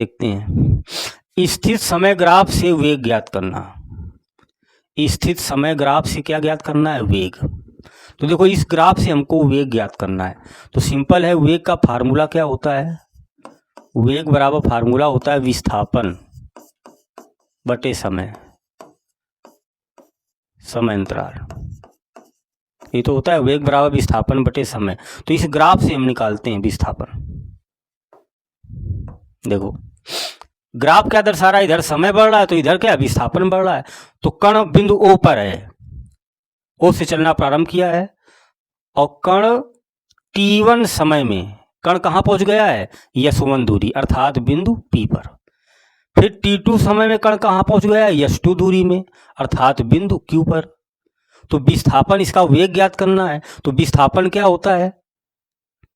देखते हैं। स्थित समय ग्राफ से वेग ज्ञात करना। स्थित समय ग्राफ से क्या ज्ञात करना है? वेग। तो देखो इस ग्राफ से हमको वेग ज्ञात करना है, तो सिंपल है, वेग का फार्मूला क्या होता है? वेग बराबर फार्मूला होता है विस्थापन बटे समय, समय अंतराल। ये तो होता है वेग बराबर विस्थापन बटे समय। तो इस ग्राफ से हम निकालते हैं विस्थापन। देखो ग्राफ क्या दर्शा रहा है? इधर समय बढ़ रहा है तो इधर क्या विस्थापन बढ़ रहा है। तो कण बिंदु ओ पर है, ओ से चलना प्रारंभ किया है और कण t1 समय में कण कहां पहुंच गया है? s1 दूरी अर्थात बिंदु P पर। फिर t2 समय में कण कहां पहुंच गया है? s2 दूरी में अर्थात बिंदु Q पर। तो विस्थापन, इसका वेग ज्ञात करना है, तो विस्थापन क्या होता है?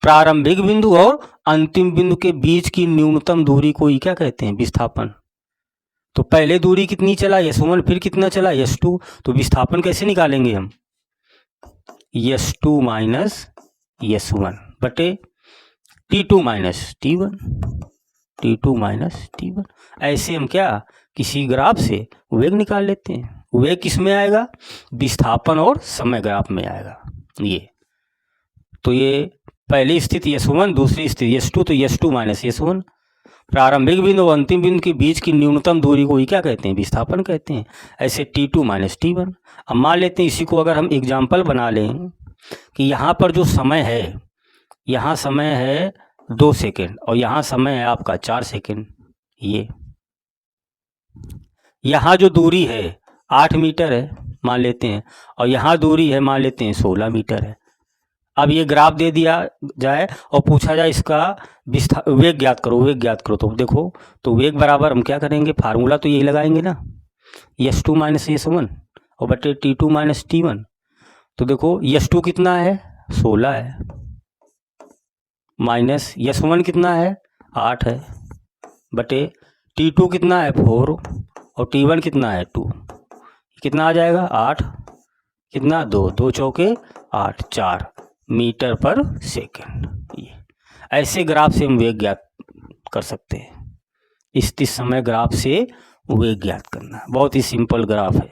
प्रारंभिक बिंदु और अंतिम बिंदु के बीच की न्यूनतम दूरी को ही क्या कहते हैं? विस्थापन। तो पहले दूरी कितनी चला? s1, फिर कितना चला? s2। तो विस्थापन कैसे निकालेंगे हम? s2 माइनस s1 बटे t2 minus t1, t2 minus t1। ऐसे हम क्या किसी ग्राफ से वेग निकाल लेते हैं। वेग किस में आएगा? विस्थापन और समय ग्राफ में आएगा। ये तो ये पहली स्थिति s1, दूसरी स्थिति s2, तो s2 माइनस s1। प्रारंभिक बिंदु और अंतिम बिंदु के बीच की न्यूनतम दूरी को ही क्या कहते हैं? विस्थापन कहते हैं। ऐसे t2 माइनस t1। अब मान लेते हैं इसी को अगर हम एग्जाम्पल बना लें कि यहाँ पर जो समय है, यहाँ समय है 2 सेकेंड और यहाँ समय है आपका 4 सेकेंड। ये यहाँ जो दूरी है 8 मीटर है मान लेते हैं, और यहाँ दूरी है मान लेते हैं 16 मीटर है। अब ये ग्राफ दे दिया जाए और पूछा जाए इसका वेग ज्ञात करो, वेग ज्ञात करो। तो देखो, तो वेग बराबर हम क्या करेंगे? फार्मूला तो यही लगाएंगे ना, s2 माइनस s1 और बटे t2 माइनस t1। तो देखो s2 कितना है? 16 है, माइनस s1 कितना है? 8 है, बटे t2 कितना है? 4 और t1 कितना है? 2। कितना आ जाएगा? 8 कितना? 2, 2 चौके 8, 4 मीटर पर सेकेंड। ये ऐसे ग्राफ से हम वेग ज्ञात कर सकते हैं। स्थित समय ग्राफ से वेग ज्ञात करना बहुत ही सिंपल ग्राफ है।